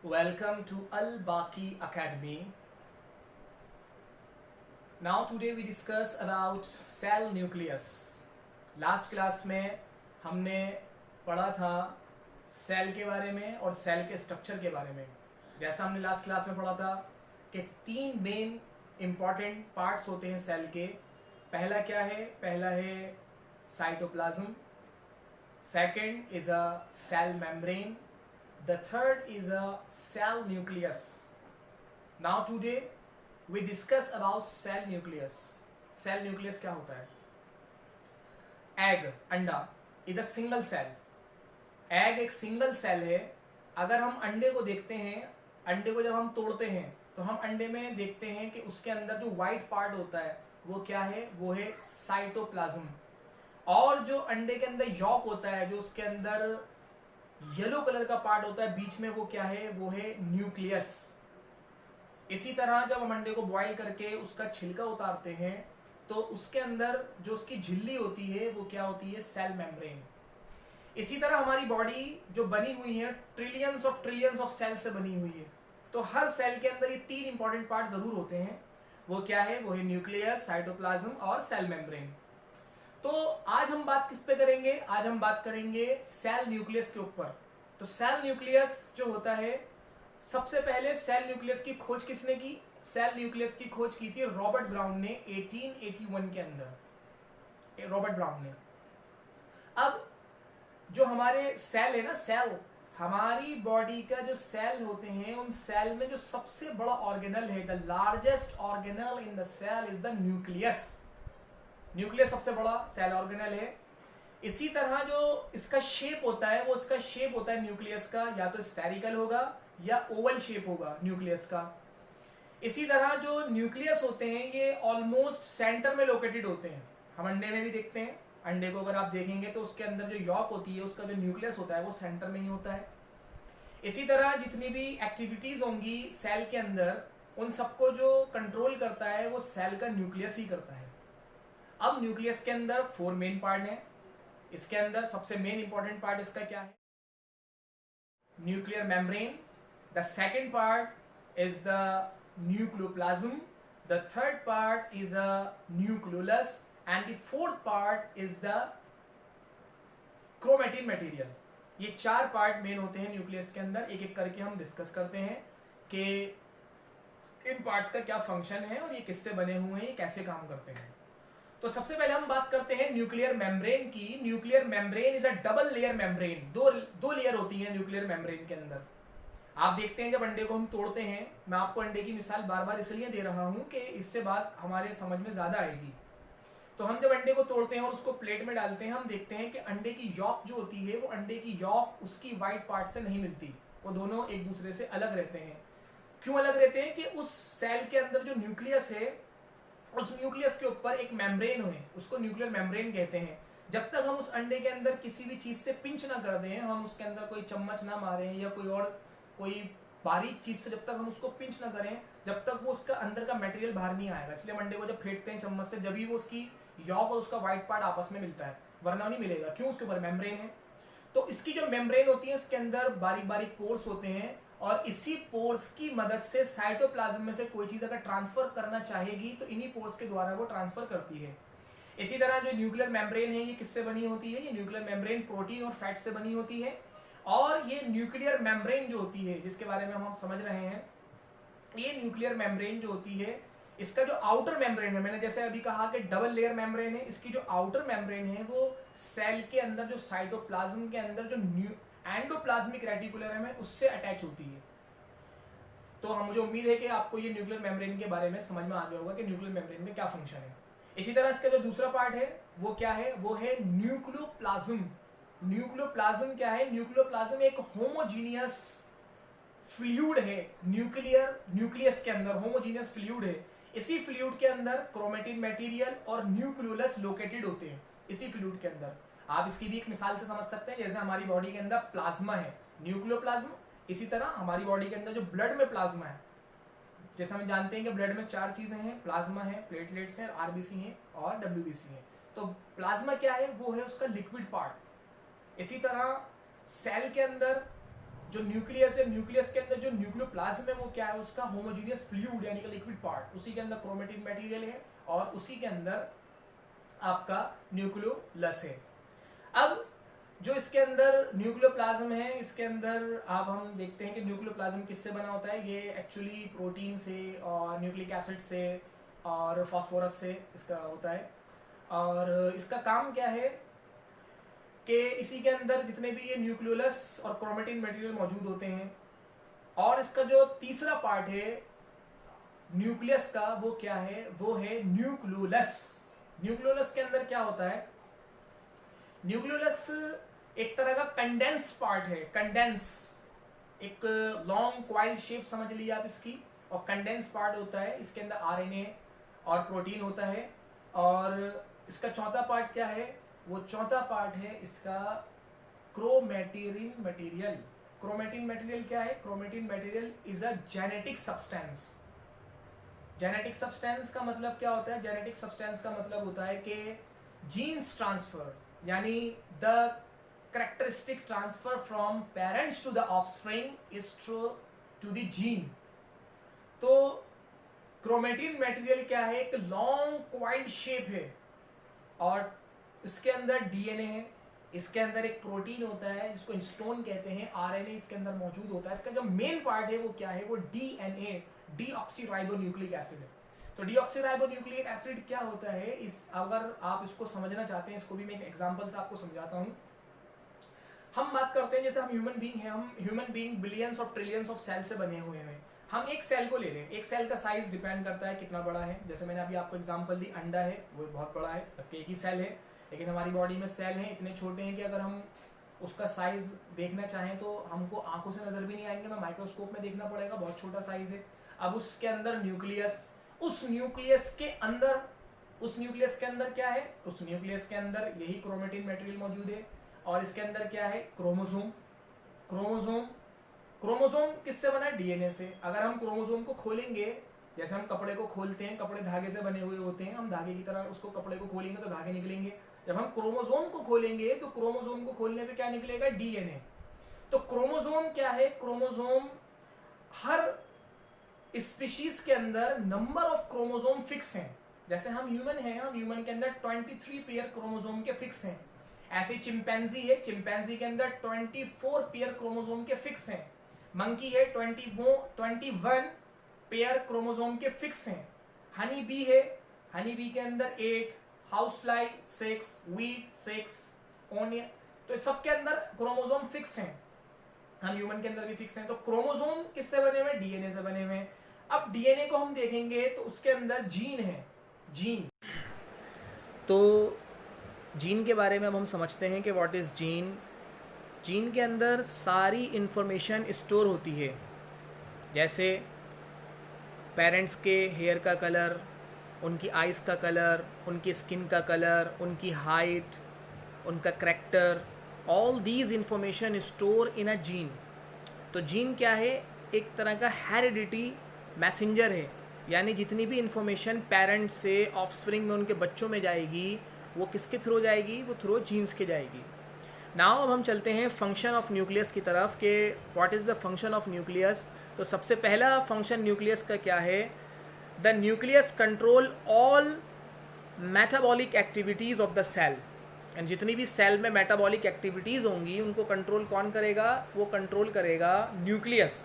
Welcome to Al Baqi Academy. Now today we discuss about cell nucleus. Last class में हमने पढ़ा था cell के बारे में और सेल के स्ट्रक्चर के बारे में. जैसा हमने लास्ट क्लास में पढ़ा था कि तीन मेन इम्पॉर्टेंट पार्ट्स होते हैं सेल के. पहला क्या है? पहला है cytoplasm. Second is a cell membrane. The third is a cell nucleus. Now today we discuss about cell nucleus. Cell nucleus क्या होता है? Egg, अंडा is a single cell. Egg एक सिंगल सेल है. अगर हम अंडे को देखते हैं, अंडे को जब हम तोड़ते हैं तो हम अंडे में देखते हैं कि उसके अंदर जो वाइट पार्ट होता है वो क्या है? वो है साइटोप्लाज्म. और जो अंडे के अंदर यॉक होता है, जो उसके अंदर येलो कलर का पार्ट होता है बीच में, वो क्या है? वो है न्यूक्लियस. इसी तरह जब हम अंडे को बॉईल करके उसका छिलका उतारते हैं तो उसके अंदर जो उसकी झिल्ली होती है वो क्या होती है? Cell membrane. इसी तरह हमारी बॉडी जो बनी हुई है ट्रिलियंस ऑफ सेल से बनी हुई है. तो हर सेल के अंदर ये तीन इंपॉर्टेंट पार्ट जरूर होते हैं. वो क्या है? वो है न्यूक्लियस, साइटोप्लाज्म और सेल मेम्ब्रेन. तो आज हम बात किस पे करेंगे? आज हम बात करेंगे सेल न्यूक्लियस के ऊपर. तो सेल न्यूक्लियस जो होता है, सबसे पहले सेल न्यूक्लियस की खोज किसने की? सेल न्यूक्लियस की खोज की थी रॉबर्ट ब्राउन ने 1881 के अंदर. रॉबर्ट ब्राउन ने. अब जो हमारे सेल है ना, सेल, हमारी बॉडी का जो सेल होते हैं, उन सेल में जो सबसे बड़ा ऑर्गेनल है, the largest organelle in the cell is the nucleus. Nucleus सबसे बड़ा सेल ऑर्गेनल है. इसी तरह जो इसका शेप होता है, वो इसका शेप होता है न्यूक्लियस का, या तो स्फेरिकल होगा या ओवल शेप होगा न्यूक्लियस का. इसी तरह जो न्यूक्लियस होते हैं ये ऑलमोस्ट सेंटर में लोकेटेड होते हैं. हम अंडे में भी देखते हैं. अंडे को अगर आप देखेंगे तो उसके अंदर जो यॉक होती है, उसका जो न्यूक्लियस होता है वो सेंटर में ही होता है. इसी तरह जितनी भी एक्टिविटीज होंगी सेल के अंदर, उन सबको जो कंट्रोल करता है वो सेल का न्यूक्लियस ही करता है. अब न्यूक्लियस के अंदर 4 मेन पार्ट हैं. इसके अंदर सबसे मेन इंपॉर्टेंट पार्ट इसका क्या है? Nuclear membrane. The second part is the nucleoplasm. The third part is a nucleolus and the fourth part is the chromatin material. ये 4 पार्ट मेन होते हैं न्यूक्लियस के अंदर. एक एक करके हम डिस्कस करते हैं कि इन पार्ट्स का क्या फंक्शन है और ये किससे बने हुए हैं, ये कैसे काम करते हैं. तो सबसे पहले हम बात करते हैं न्यूक्लियर मेम्ब्रेन की. Nuclear membrane is a double layer membrane. दो लेयर होती हैं न्यूक्लियर मेम्ब्रेन के अंदर. आप देखते हैं जब अंडे को हम तोड़ते हैं, मैं आपको अंडे की मिसाल बार बार इसलिए दे रहा हूं कि इससे बात हमारे समझ में ज्यादा आएगी. तो हम जब अंडे को तोड़ते हैं और उसको प्लेट में डालते हैं, हम देखते हैं कि अंडे की यॉक जो होती है, वो अंडे की यॉक उसकी वाइट पार्ट से नहीं मिलती. वो दोनों एक दूसरे से अलग रहते हैं. क्यों अलग रहते हैं? कि उस सेल के अंदर जो न्यूक्लियस है, उस न्यूक्लियस के ऊपर एक मेम्ब्रेन है, उसको न्यूक्लियर मेम्ब्रेन कहते हैं. जब तक हम उस अंडे के अंदर किसी भी चीज से पिंच ना कर दें, हम उसके अंदर कोई चम्मच ना मारें या कोई बारीक चीज से जब तक हम उसको पिंच ना करें, जब तक वो उसका अंदर का मटेरियल बाहर नहीं आएगा. इसलिए अंडे को जब फेंटते हैं चम्मच से, जब भी वो उसकी यॉक और उसका व्हाइट पार्ट आपस में मिलता है, वरना नहीं मिलेगा. क्यों? उसके ऊपर मेम्ब्रेन है. तो इसकी जो मेम्ब्रेन होती है, इसके अंदर बारीक बारीक पोर्स होते हैं, और इसी पोर्स की मदद से साइटोप्लाज्म में से कोई चीज अगर ट्रांसफर करना चाहेगी तो इन्हीं पोर्स के द्वारा वो ट्रांसफर करती है. इसी तरह जो न्यूक्लियर मेम्ब्रेन है, ये किससे बनी होती है? ये न्यूक्लियर मेम्ब्रेन प्रोटीन और फैट से बनी होती है. और ये न्यूक्लियर मेम्ब्रेन जो होती है, जिसके बारे में हम समझ रहे हैं, ये न्यूक्लियर मेम्ब्रेन जो होती है, इसका जो आउटर मेम्ब्रेन है, मैंने जैसे अभी कहा कि डबल लेयर मेम्ब्रेन है, इसकी जो आउटर मेम्ब्रेन है वो सेल के अंदर जो साइटोप्लाज्म के अंदर जो एंडोप्लाज्मिक रेटिकुलम है उससे अटैच होती है. तो मुझे उम्मीद है कि आपको ये न्यूक्लियर मेम्ब्रेन के बारे में समझ में आ गया होगा कि न्यूक्लियर मेम्ब्रेन में क्या फंक्शन है. इसी तरह इसका जो दूसरा पार्ट है वो क्या है? वो है न्यूक्लियोप्लाज्म. न्यूक्लियोप्लाज्म क्या है? न्यूक्लियोप्लाज्म एक होमोजीनियस फ्लूइड है. न्यूक्लियस के अंदर होमोजीनियस फ्लूइड है. इसी फ्लूइड के अंदर क्रोमेटिन मटेरियल और न्यूक्लियोलस लोकेटेड होते हैं. इसी फ्लूइड के अंदर आप इसकी भी एक मिसाल से समझ सकते हैं. जैसे हमारी बॉडी के अंदर प्लाज्मा है, न्यूक्लियोप्लाज्म, इसी तरह हमारी बॉडी के अंदर जो ब्लड में प्लाज्मा है, जैसे हम जानते हैं कि ब्लड में 4 चीजें हैं, प्लाज्मा है, प्लेटलेट्स हैं, आरबीसी हैं और डब्ल्यूबीसी हैं. तो प्लाज्मा क्या है? वो है उसका लिक्विड पार्ट. इसी तरह सेल के अंदर जो न्यूक्लियस है, न्यूक्लियस के अंदर जो न्यूक्लियोप्लाज्म है वो क्या है, उसका होमोजीनियस फ्लूइड यानी कि लिक्विड पार्ट, उसी के अंदर क्रोमेटिन मटेरियल है और उसी के अंदर आपका न्यूक्लियोलस है। अब जो इसके अंदर न्यूक्लियोप्लाज्म है, इसके अंदर अब हम देखते हैं कि न्यूक्लियोप्लाज्म किससे बना होता है। ये एक्चुअली प्रोटीन से और न्यूक्लिक एसिड से और फास्फोरस से इसका होता है। और इसका काम क्या है कि इसी के अंदर जितने भी ये न्यूक्लियोलस और क्रोमेटिन मटेरियल मौजूद होते हैं। और इसका जो तीसरा पार्ट है न्यूक्लियस का, वो क्या है, वो है न्यूक्लियोलस। न्यूक्लियोलस के अंदर क्या होता है, न्यूक्लियोलस एक तरह का कंडेंस पार्ट है। कंडेंस एक लॉन्ग क्वाइल शेप समझ लीजिए आप इसकी, और कंडेंस पार्ट होता है। इसके अंदर आरएनए और प्रोटीन होता है। और इसका चौथा पार्ट क्या है, वो चौथा पार्ट है इसका क्रोमेटिन मटेरियल। क्रोमेटिन मटेरियल क्या है, chromatin material is a genetic substance. Genetic substance का मतलब क्या होता है, जेनेटिक सब्सटेंस का मतलब होता है कि जीन्स ट्रांसफर, यानी the characteristic transfer from parents to the offspring is true to the gene। तो क्रोमेटिन मटेरियल क्या है, एक लॉन्ग क्वाइल शेप है और इसके अंदर डीएनए है, इसके अंदर एक प्रोटीन होता है जिसको हिस्टोन कहते हैं, आरएनए इसके अंदर मौजूद होता है। इसका जो मेन पार्ट है वो क्या है, वो डीएनए, डीऑक्सीराइबोन्यूक्लिक एसिड है। तो डीऑक्सीराइबोन्यूक्लिक एसिड क्या होता है, इस अगर आप इसको समझना चाहते हैं, इसको भी मैं एक एग्जांपल से आपको समझाता हूँ। हम बात करते हैं जैसे हम ह्यूमन बीइंग हैं, हम ह्यूमन बीइंग बिलियंस और ट्रिलियंस ऑफ सेल से बने हुए हैं। हम एक सेल को ले लें, एक सेल का साइज डिपेंड करता है कितना बड़ा है। जैसे मैंने अभी आपको एग्जांपल दी, अंडा है वो बहुत बड़ा है, जबकि एक ही सेल है। लेकिन हमारी बॉडी में सेल हैं इतने छोटे हैं कि अगर हम उसका साइज देखना चाहें तो हमको आंखों से नजर भी नहीं आएंगे, हमें माइक्रोस्कोप में देखना पड़ेगा, बहुत छोटा साइज है। अब उसके अंदर न्यूक्लियस, उस न्यूक्लियस के अंदर क्या है, उस न्यूक्लियस के अंदर यही क्रोमेटिन मटेरियल मौजूद है। और इसके अंदर क्या है, क्रोमोसोम। क्रोमोसोम किससे बना है, डीएनए से। अगर हम क्रोमोसोम को खोलेंगे, जैसे हम कपड़े को खोलते हैं, कपड़े धागे से बने हुए होते हैं, हम धागे की तरह उसको कपड़े को खोलेंगे तो धागे निकलेंगे। जब हम क्रोमोसोम को खोलेंगे तो क्रोमोसोम को खोलने पे क्या निकलेगा, डीएनए। तो क्रोमोसोम क्या है, क्रोमोसोम हर स्पीशीज के अंदर नंबर ऑफ क्रोमोसोम फिक्स हैं। जैसे हम ह्यूमन हैं, हम ह्यूमन के अंदर 23 पेयर क्रोमोसोम के फिक्स हैं। ऐसे चिंपैंजी है, चिंपैंजी के अंदर 24 पेयर क्रोमोसोम के फिक्स हैं। मंकी है, 21 पेयर क्रोमोसोम के फिक्स हैं। हनी बी है, हनी बी के अंदर 8, हाउस फ्लाई 6, वीट 6, ओनियन, तो सबके अंदर क्रोमोसोम फिक्स हैं। हम ह्यूमन के अंदर भी फिक्स हैं। तो क्रोमोसोम किससे बने हुए, डीएनए से बने हुए हैं। अब डीएनए को हम देखेंगे तो उसके अंदर जीन है, जीन। तो जीन के बारे में अब हम समझते हैं कि व्हाट इज़ जीन। जीन के अंदर सारी इन्फॉर्मेशन स्टोर होती है, जैसे पेरेंट्स के हेयर का कलर, उनकी आइज़ का कलर, उनकी स्किन का कलर, उनकी हाइट, उनका character, all these information store in a gene. तो जीन क्या है, एक तरह का हेरिडिटी मैसेंजर है, यानी जितनी भी इंफॉर्मेशन पेरेंट्स से ऑफस्प्रिंग में उनके बच्चों में जाएगी वो किसके थ्रू जाएगी, वो थ्रू जीन्स के जाएगी। नाउ अब हम चलते हैं फंक्शन ऑफ न्यूक्लियस की तरफ कि what is the function of nucleus. तो सबसे पहला फंक्शन न्यूक्लियस का क्या है, the nucleus control all metabolic activities of the cell. And जितनी भी सेल में मेटाबॉलिक एक्टिविटीज़ होंगी उनको कंट्रोल कौन करेगा, वो कंट्रोल करेगा न्यूक्लियस।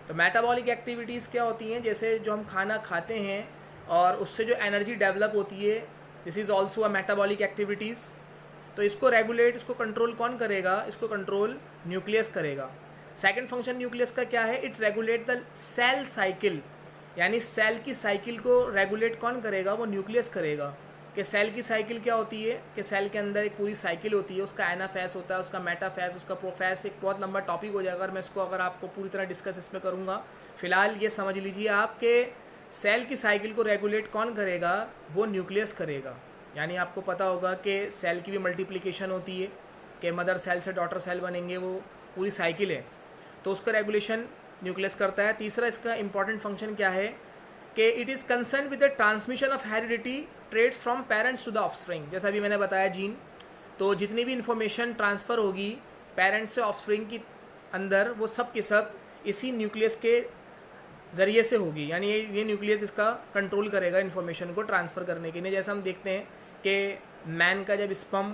तो मेटाबॉलिक एक्टिविटीज़ क्या होती हैं, जैसे जो हम खाना खाते हैं और उससे जो एनर्जी डेवलप होती है, this is also a metabolic activities. तो इसको रेगुलेट, इसको कंट्रोल कौन करेगा, इसको कंट्रोल न्यूक्लियस करेगा। सेकंड फंक्शन न्यूक्लियस का क्या है, it regulate the cell cycle, यानी सेल की साइकिल को रेगुलेट कौन करेगा, वो न्यूक्लियस करेगा। कि सेल की साइकिल क्या होती है, कि सेल के अंदर एक पूरी साइकिल होती है, उसका एनाफेज होता है, उसका मेटाफेज, उसका प्रोफेज, एक बहुत लंबा टॉपिक हो जाएगा अगर मैं इसको अगर आपको पूरी तरह डिस्कस इसमें करूँगा। फिलहाल ये समझ लीजिए आप कि सेल की साइकिल को रेगुलेट कौन करेगा, वो न्यूक्लियस करेगा। यानी आपको पता होगा कि सेल की भी मल्टीप्लिकेशन होती है, कि मदर सेल से डॉटर सेल बनेंगे, वो पूरी साइकिल है, तो उसका रेगुलेशन न्यूक्लियस करता है। तीसरा इसका इंपॉर्टेंट फंक्शन क्या है कि it is concern with the transmission of heredity trait from parents to the offspring. जैसा अभी मैंने बताया जीन, तो जितनी भी इंफॉर्मेशन ट्रांसफ़र होगी पेरेंट्स से ऑफस्प्रिंग की अंदर वो सब के सब इसी न्यूक्लियस के ज़रिए से होगी, यानी ये न्यूक्लियस इसका कंट्रोल करेगा इन्फॉर्मेशन को ट्रांसफ़र करने के लिए। जैसे हम देखते हैं कि मैन का जब स्पर्म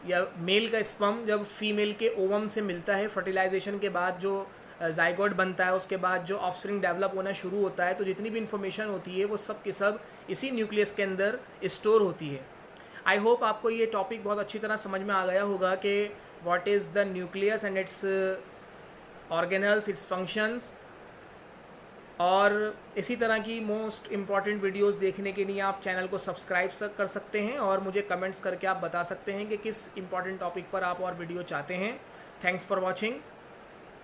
या मेल का स्पर्म जब फीमेल के ओवम से मिलता है, फर्टिलाइजेशन के बाद जो जाइगोट बनता है, उसके बाद जो ऑफस्प्रिंग डेवलप होना शुरू होता है, तो जितनी भी इन्फॉर्मेशन होती है वो सब के सब इसी न्यूक्लियस के अंदर स्टोर होती है। आई होप आपको ये टॉपिक बहुत अच्छी तरह समझ में आ गया होगा कि what is the nucleus and it's organelles, it's functions. और इसी तरह की मोस्ट इम्पॉर्टेंट वीडियोस देखने के लिए आप चैनल को सब्सक्राइब कर सकते हैं और मुझे कमेंट्स करके आप बता सकते हैं कि किस इम्पॉर्टेंट टॉपिक पर आप और वीडियो चाहते हैं। Thanks for watching.